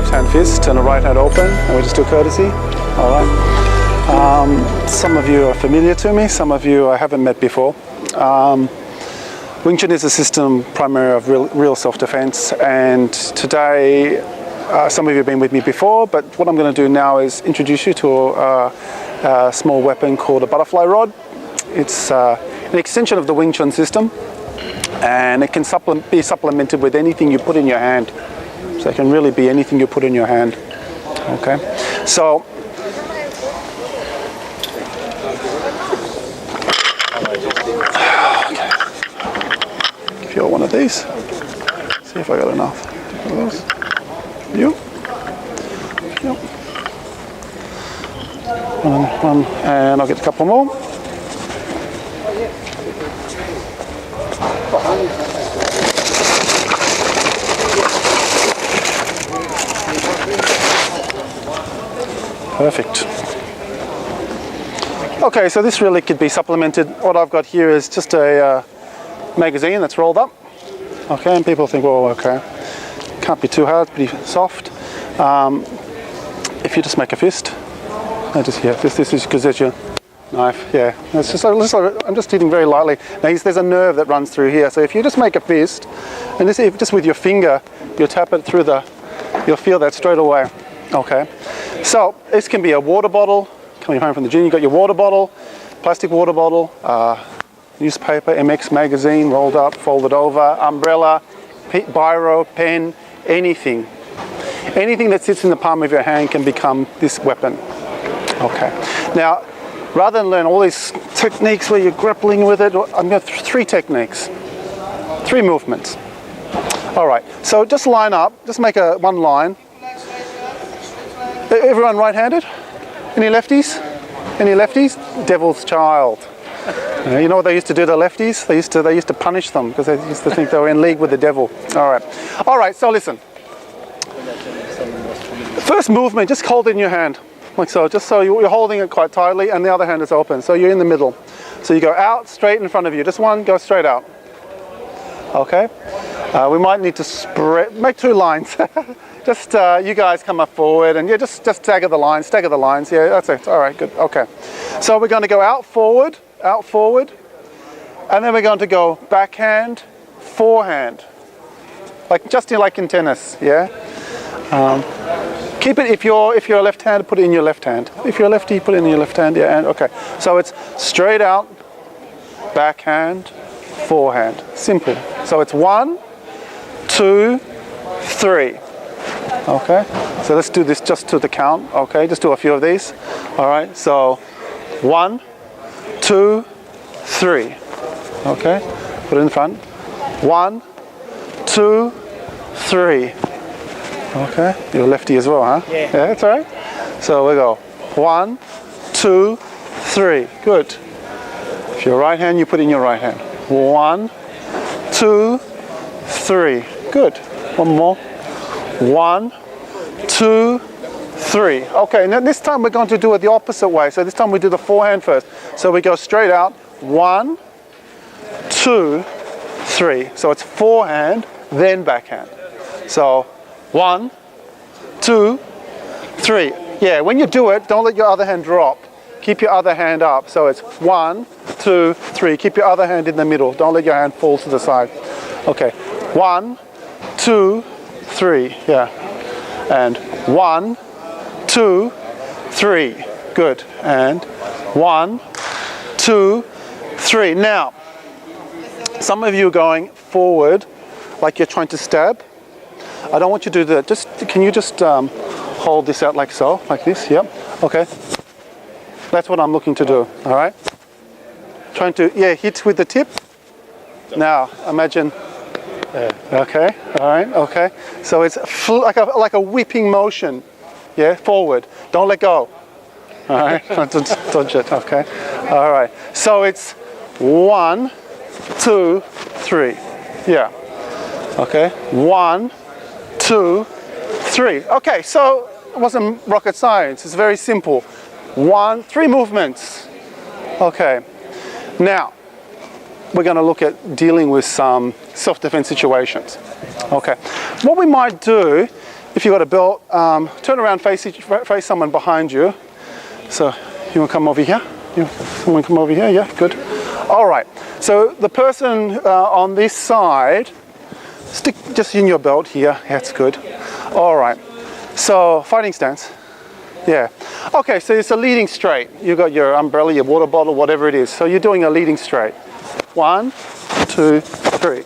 left hand fist and a right hand open, and we just do courtesy. All right. Some of you are familiar to me, some of you I haven't met before. Wing Chun is a system primarily of real self-defense, and today some of you have been with me before, but what I'm going to do now is introduce you to a small weapon called a butterfly rod. It's an extension of the Wing Chun system, and it can be supplemented with anything you put in your hand. So it can really be anything you put in your hand. Okay, so give you all one of these. See if I got enough. One of those. You. Yep. One, and I'll get a couple more. Perfect. Okay, so this really could be supplemented. What I've got here is just a magazine that's rolled up. Okay, and people think, well, okay, can't be too hard, pretty soft. If you just make a fist, this is because there's your knife. Yeah, it's just I'm just hitting very lightly. Now there's a nerve that runs through here. So if you just make a fist, and just with your finger, you tap it through you'll feel that straight away. Okay, so this can be a water bottle. Coming home from the gym, you got your water bottle, plastic water bottle, newspaper, MX magazine, rolled up, folded over, umbrella, biro, pen, anything. Anything that sits in the palm of your hand can become this weapon. Okay, now rather than learn all these techniques where you're grappling with it, I'm going to three techniques, three movements. All right, so just line up, just make one line. Everyone right-handed? Any lefties? Any lefties? Devil's child. You know what they used to do to lefties? They used to punish them because they used to think they were in league with the devil. All right. So listen. First movement, just hold it in your hand, like so. Just so you're holding it quite tightly, and the other hand is open. So you're in the middle. So you go out, straight in front of you. Just one, go straight out. Okay. We might need to make two lines. Just you guys come up forward, and just stagger the lines. Yeah, that's it. All right, good. Okay. So we're going to go out forward, and then we're going to go backhand, forehand, like in tennis. Yeah. Keep it. If you're a left-hander, put it in your left hand. If you're a lefty, put it in your left hand. Yeah. And okay. So it's straight out, backhand, forehand. Simple. So it's 1, 2, 3. Okay, so let's do this just to the count. Okay, just do a few of these. All right, so 1, 2, 3. Okay, put it in front. 1, 2, 3. Okay, you're lefty as well, huh? Yeah, that's all right. So we go 1, 2, 3. Good. If you're right hand, you put in your right hand. 1, 2, 3. Good. One more. 1, 2, 3. Okay, now this time we're going to do it the opposite way. So this time we do the forehand first. So we go straight out. 1, 2, 3. So it's forehand, then backhand. So 1, 2, 3. Yeah, when you do it, don't let your other hand drop. Keep your other hand up. So it's 1, 2, 3. Keep your other hand in the middle. Don't let your hand fall to the side. Okay, 1, 2, 3, yeah, and 1, 2, 3, good, and 1, 2, 3. Now, some of you are going forward like you're trying to stab. I don't want you to do that. Can you just hold this out like so, like this? Yep. Okay. That's what I'm looking to do. All right. Trying to hit with the tip. Now imagine. Okay, all right, okay. So it's like a whipping motion, yeah, forward. Don't let go. All right, don't dodge it, okay. All right, so it's 1, 2, 3, yeah. Okay, 1, 2, 3. Okay, so it wasn't rocket science, it's very simple. 3 movements. Okay, now, we're going to look at dealing with some self-defense situations. Okay, what we might do if you've got a belt, turn around, face someone behind you. So you want to come over here? Someone come over here? Yeah, good. All right. So the person on this side, stick just in your belt here. That's good. All right. So fighting stance. Yeah. Okay, so it's a leading straight. You've got your umbrella, your water bottle, whatever it is. So you're doing a leading straight. 1, 2, 3.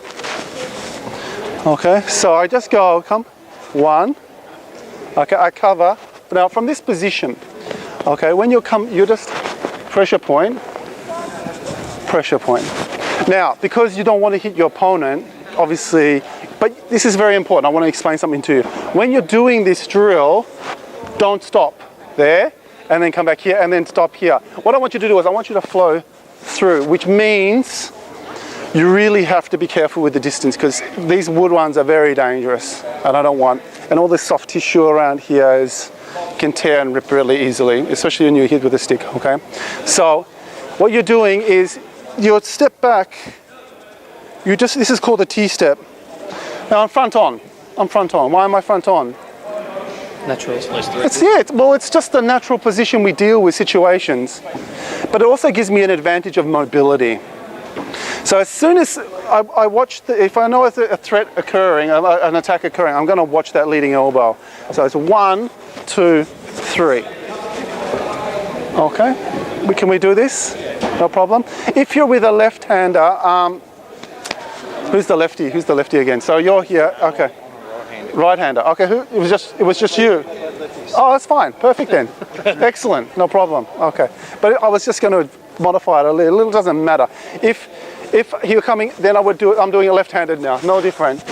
Okay, so I just go, come, 1. Okay, I cover. Now from this position, okay, when you come, you just pressure point. Now, because you don't want to hit your opponent, obviously, but this is very important. I want to explain something to you. When you're doing this drill, don't stop there and then come back here and then stop here. What I want you to do is I want you to flow through, which means you really have to be careful with the distance because these wood ones are very dangerous and I don't want, and all this soft tissue around here can tear and rip really easily, especially when you hit with a stick, okay? So what you're doing is you step back, this is called a T-step. Now I'm front on. Why am I front on? Natural. It's just the natural position we deal with situations. But it also gives me an advantage of mobility. So as soon as I watch, if I know a threat occurring, an attack occurring, I'm going to watch that leading elbow. So it's 1, 2, 3. Okay, can we do this? No problem. If you're with a left-hander, who's the lefty? Who's the lefty again? So you're here. Okay. Right-hander. Okay. It was just you. Oh, that's fine. Perfect then. Excellent. No problem. Okay. But I was just going to modify it a little. It doesn't matter. If you're coming, then I would do it. I'm doing it left-handed now. No different.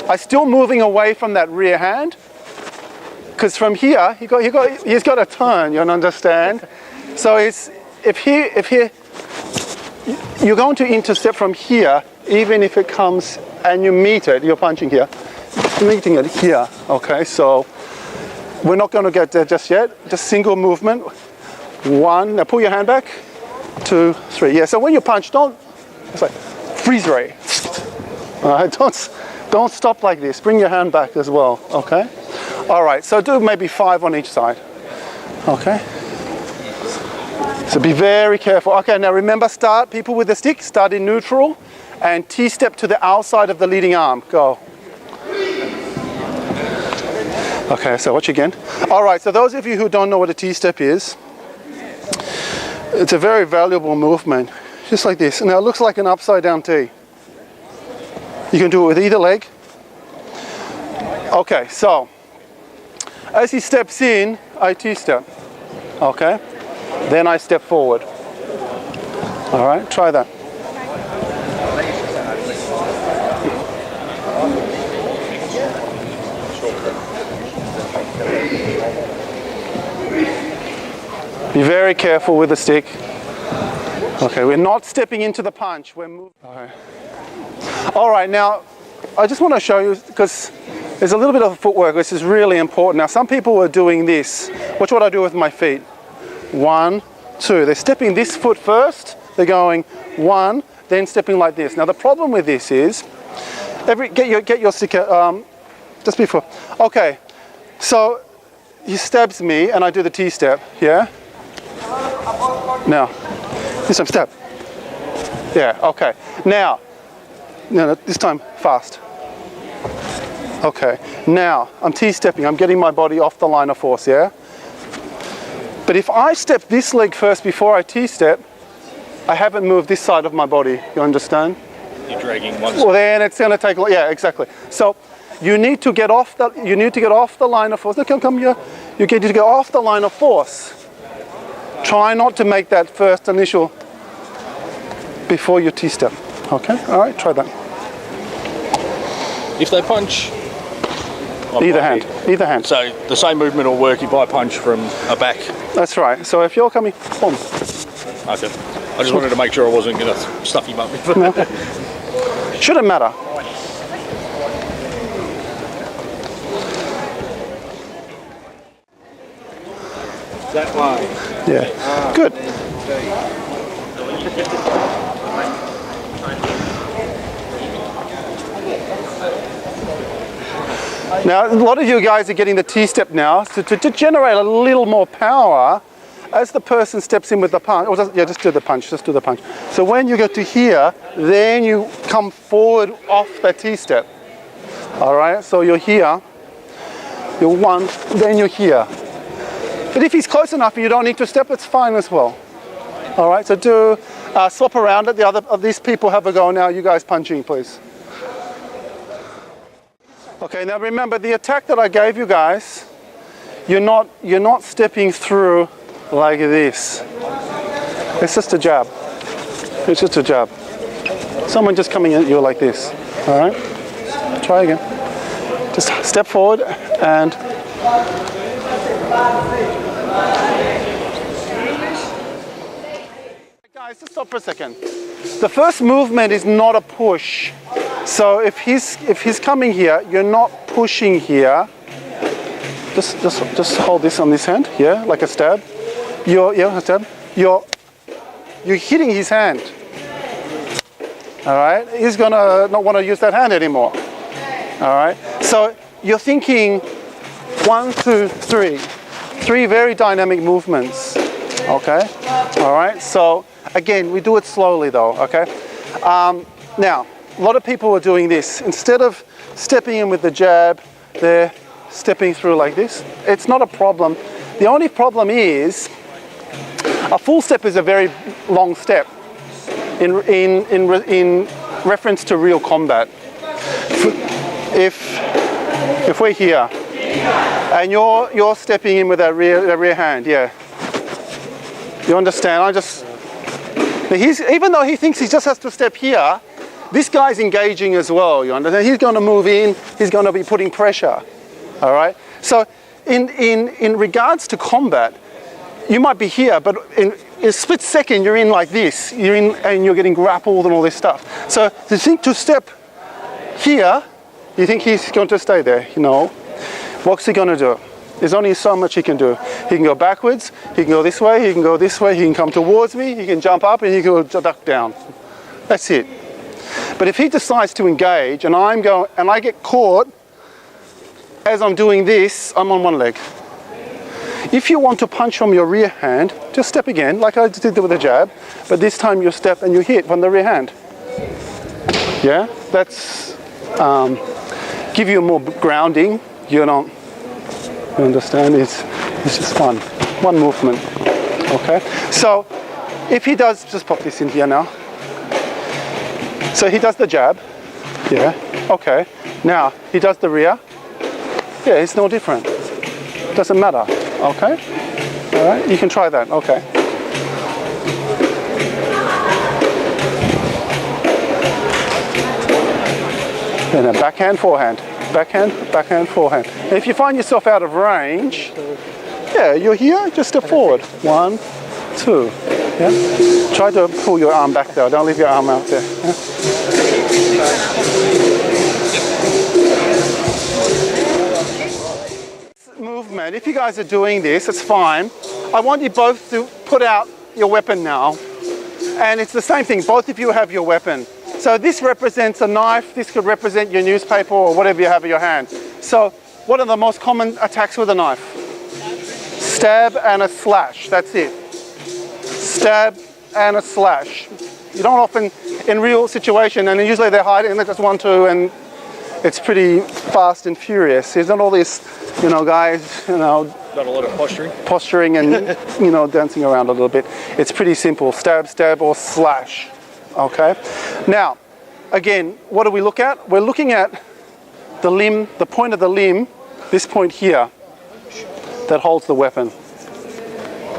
I'm still moving away from that rear hand because from here he's got to turn. You understand? So if you're going to intercept from here, even if it comes and you meet it, you're punching here, meeting it here. Okay, so we're not going to get there just yet. Just single movement. 1. Now pull your hand back. 2, 3. Yeah. So when you punch, it's like freeze ray. All right. Don't stop like this. Bring your hand back as well. Okay. All right. So do maybe 5 on each side. Okay. So be very careful. Okay. Now remember, people with the stick, start in neutral, and T-step to the outside of the leading arm. Go. Okay, so watch again. All right, so those of you who don't know what a T-step is, it's a very valuable movement, just like this. Now it looks like an upside down T. You can do it with either leg. Okay, so as he steps in, I T-step. Okay, then I step forward. All right, try that. Be very careful with the stick. Okay, we're not stepping into the punch, we're moving. All right, now I just want to show you, because there's a little bit of footwork, this is really important. Now some people are doing this. Watch what I do with my feet. 1, 2. They're stepping this foot first, they're going 1, then stepping like this. Now the problem with this is, get your stick just before. Okay, so he stabs me and I do the T-step, yeah? Now, this time step. Yeah, okay. Now, no, this time fast. Okay, now I'm T-stepping, I'm getting my body off the line of force, yeah? But if I step this leg first before I T-step, I haven't moved this side of my body, you understand? You're dragging one side. Well, then it's going to take, yeah, exactly. So you need to get off the line of force. No, come here. You need to get off the line of force. Try not to make that first initial before your T-step. Okay, all right, try that. If they punch, either hand. So the same movement will work if I punch from a back. That's right. So if you're coming, boom. Okay. I just wanted to make sure I wasn't going to stuff him up. No. Shouldn't matter. That way. Yeah. Good. Now, a lot of you guys are getting the T-step now, so to generate a little more power, as the person steps in with the punch, or just do the punch, So when you get to here, then you come forward off that T-step. All right, so you're here, you're one, then you're here. But if he's close enough and you don't need to step, it's fine as well. All right, so do swap around it. The other of these people have a go now. You guys punching, please. Okay, now remember the attack that I gave you guys. You're not stepping through like this. It's just a jab. It's just a jab. Someone just coming at you like this. All right, try again. Just step forward and. Guys, just stop for a second. The first movement is not a push. So if he's coming here, you're not pushing here. Just hold this on this hand, yeah, like a stab. A stab. You're hitting his hand. All right. He's gonna not want to use that hand anymore. All right. So you're thinking 1, 2, 3. 3 very dynamic movements. Okay. All right. So again, we do it slowly though. Okay. Now, a lot of people are doing this. Instead of stepping in with the jab, they're stepping through like this. It's not a problem. The only problem is a full step is a very long step in reference to real combat. If we're here and you're stepping in with that rear hand, yeah. You understand? Even though he thinks he just has to step here, this guy's engaging as well, you understand? He's going to move in, he's going to be putting pressure, all right? So in regards to combat, you might be here, but in a split second, you're in like this. You're in and you're getting grappled and all this stuff. So to step here, you think he's going to stay there, you know? What's he going to do? There's only so much he can do. He can go backwards, he can go this way, he can go this way, he can come towards me, he can jump up and he can duck down. That's it. But if he decides to engage and I get caught as I'm doing this, I'm on one leg. If you want to punch from your rear hand, just step again, like I did with the jab, but this time you step and you hit from the rear hand. Yeah, that's give you more grounding. You understand? It's just fun. One movement. Okay. So if he does, just pop this in here now. So he does the jab. Yeah. Okay. Now he does the rear. Yeah, it's no different. Doesn't matter. Okay. All right. You can try that. Okay. And then backhand, forehand. Backhand, backhand, forehand. And if you find yourself out of range, yeah, you're here, just step forward. 1, 2. Yeah. Try to pull your arm back though. Don't leave your arm out there. Yeah. Movement. If you guys are doing this, it's fine. I want you both to put out your weapon now. And it's the same thing. Both of you have your weapon. So this represents a knife, this could represent your newspaper or whatever you have in your hand. So what are the most common attacks with a knife? Stab and a slash, that's it. Stab and a slash. You don't often, in real situation, and usually they're hiding and they just want to, and it's pretty fast and furious. There's not all this, guys, not a lot of posturing. Posturing and, dancing around a little bit. It's pretty simple, stab, stab or slash. Okay. Now, again, what do we look at? We're looking at the limb, the point of the limb, this point here, that holds the weapon.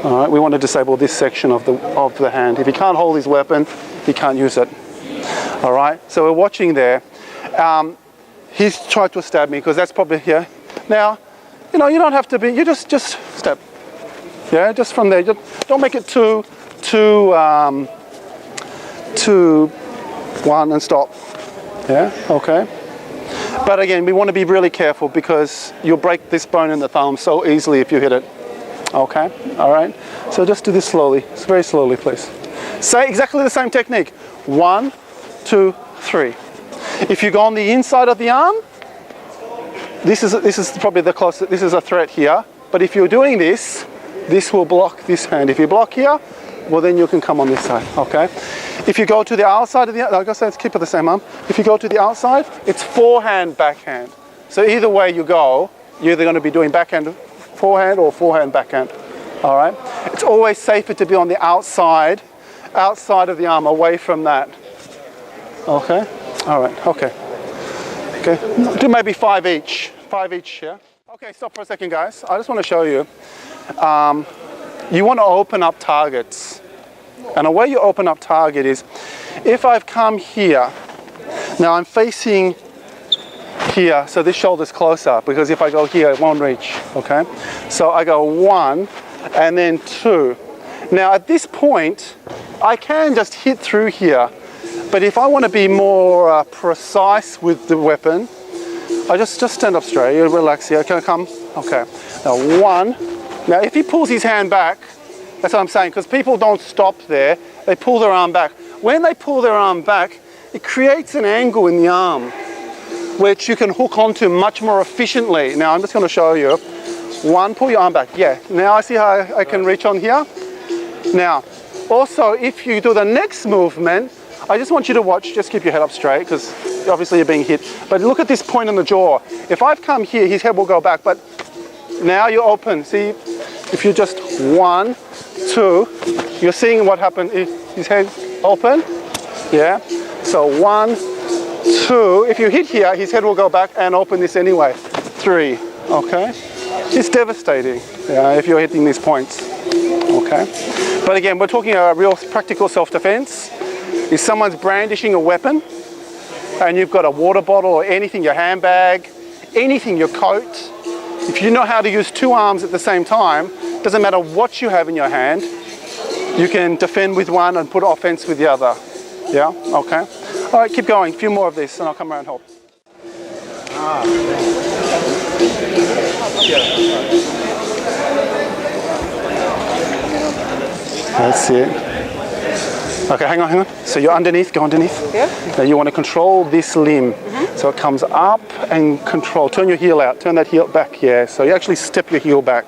All right. We want to disable this section of the hand. If he can't hold his weapon, he can't use it. All right. So we're watching there. He's tried to stab me because that's probably here. Now, you don't have to be. You just stab. Yeah. Just from there. Just don't make it too. 2, 1 and stop. Yeah, okay. But again, we want to be really careful because you'll break this bone in the thumb so easily if you hit it. Okay, all right. So just do this slowly, very slowly, please. Say exactly the same technique. 1, 2, 3. If you go on the inside of the arm, this is probably the closest, this is a threat here. But if you're doing this, this will block this hand. If you block here, well then you can come on this side, okay? If you go to the outside of the, like I said, let's keep it the same arm. If you go to the outside, it's forehand, backhand. So either way you go, you're either going to be doing backhand, forehand or forehand, backhand, all right? It's always safer to be on the outside of the arm, away from that, okay? All right, okay. Okay, do maybe 5 each, yeah? Okay, stop for a second, guys. I just want to show you. You want to open up targets. And the way you open up target is, if I've come here, now I'm facing here, so this shoulder's closer, because if I go here, it won't reach, okay? So I go 1, and then 2. Now at this point, I can just hit through here, but if I want to be more precise with the weapon, I just stand up straight, you relax here, can I come? Okay, now 1. Now if he pulls his hand back, that's what I'm saying, because people don't stop there, they pull their arm back. When they pull their arm back, it creates an angle in the arm, which you can hook onto much more efficiently. Now I'm just going to show you. 1, pull your arm back, yeah. Now I see how I can reach on here. Now, also if you do the next movement, I just want you to watch, just keep your head up straight, because obviously you're being hit. But look at this point in the jaw. If I've come here, his head will go back, but now you're open. See, if you just 1, 2, you're seeing what happened. His head open, yeah. So 1, 2, if you hit here, his head will go back and open this anyway. 3, okay. It's devastating, yeah, if you're hitting these points, okay. But again, we're talking about real practical self-defense. If someone's brandishing a weapon and you've got a water bottle or anything, your handbag, anything, your coat, if you know how to use 2 arms at the same time, doesn't matter what you have in your hand, you can defend with one and put offense with the other. Yeah, okay. All right, keep going, a few more of this and I'll come around and help. That's it. Okay, hang on. So you're underneath, go underneath. Yeah. Now you want to control this limb. So it comes up and control. Turn your heel out, turn that heel back, yeah. So you actually step your heel back.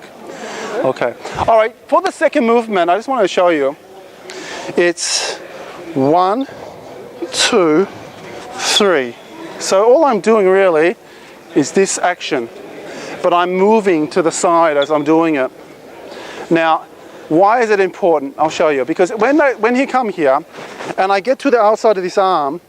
Okay. All right, for the second movement, I just want to show you. It's 1, 2, 3. So all I'm doing really is this action, but I'm moving to the side as I'm doing it. Now, why is it important? I'll show you. Because when he come here and I get to the outside of this arm,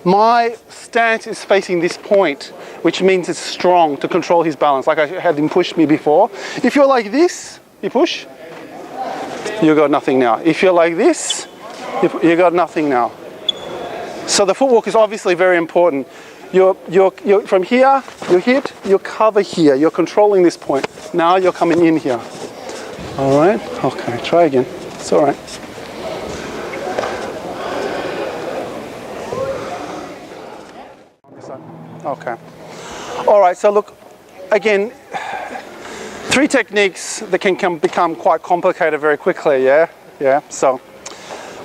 my stance is facing this point, which means it's strong to control his balance, like I had him push me before. If you're like this, you push, you got nothing now. If you're like this, you got nothing now. So the footwork is obviously very important. You're from here, you hit, you cover here, you're controlling this point. Now you're coming in here. All right, okay, try again, it's all right. Okay. All right, so look, again, 3 techniques that can become quite complicated very quickly, yeah? Yeah, so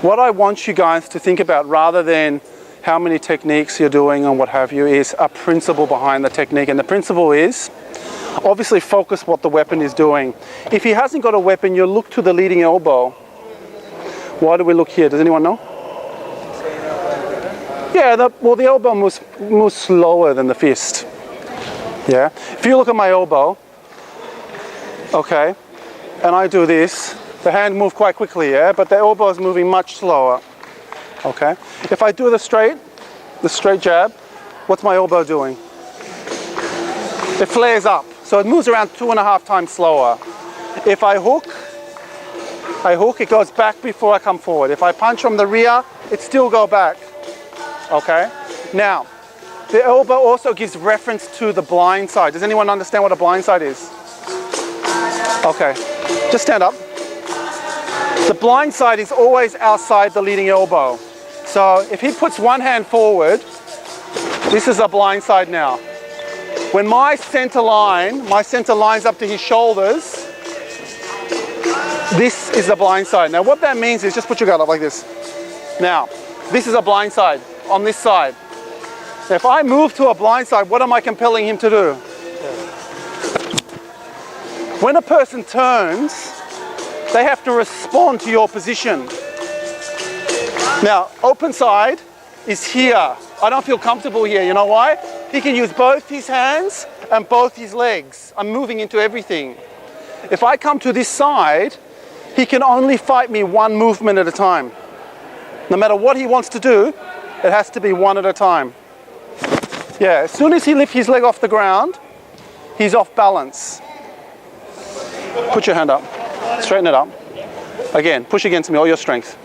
what I want you guys to think about, rather than how many techniques you're doing and what have you, is a principle behind the technique. And the principle is, obviously focus what the weapon is doing. If he hasn't got a weapon, you look to the leading elbow. Why do we look here? Does anyone know? Yeah, the elbow moves slower than the fist. Yeah. If you look at my elbow, okay, and I do this, the hand moves quite quickly, yeah, but the elbow is moving much slower. Okay. If I do the straight jab, what's my elbow doing? It flares up. So it moves around 2.5 times slower. If I hook, it goes back before I come forward. If I punch from the rear, it still goes back. Okay? Now, the elbow also gives reference to the blind side. Does anyone understand what a blind side is? Okay, just stand up. The blind side is always outside the leading elbow. So if he puts one hand forward, this is a blind side now. When my center lines up to his shoulders, this is the blind side. Now what that means is, just put your guard up like this. Now, this is a blind side on this side. If I move to a blind side, what am I compelling him to do? When a person turns, they have to respond to your position. Now, open side is here. I don't feel comfortable here. You know why? He can use both his hands and both his legs. I'm moving into everything. If I come to this side, he can only fight me one movement at a time. No matter what he wants to do, it has to be one at a time. Yeah, as soon as he lifts his leg off the ground, he's off balance. Put your hand up. Straighten it up. Again, push against me, all your strength.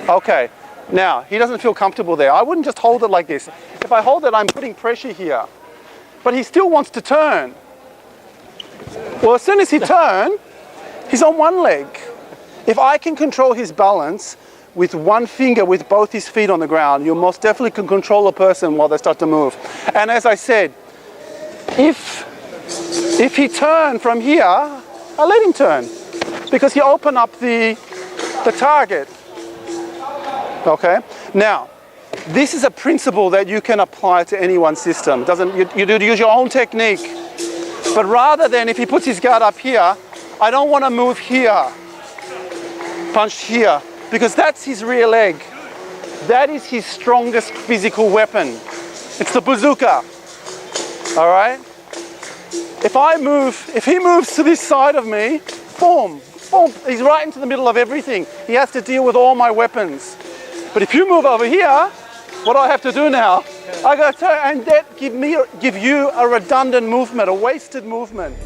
Okay, now, he doesn't feel comfortable there. I wouldn't just hold it like this. If I hold it, I'm putting pressure here. But he still wants to turn. Well, as soon as he turns, he's on one leg. If I can control his balance with one finger with both his feet on the ground, you most definitely can control a person while they start to move. And as I said, if he turns from here, I let him turn because he opened up the target. Okay? Now, this is a principle that you can apply to anyone's system. You do use your own technique. But rather than if he puts his guard up here, I don't want to move here, punch here, because that's his rear leg. That is his strongest physical weapon. It's the bazooka. All right? If he moves to this side of me, boom, boom, he's right into the middle of everything. He has to deal with all my weapons. But if you move over here, what do I have to do now? I got to turn and give you a redundant movement, a wasted movement.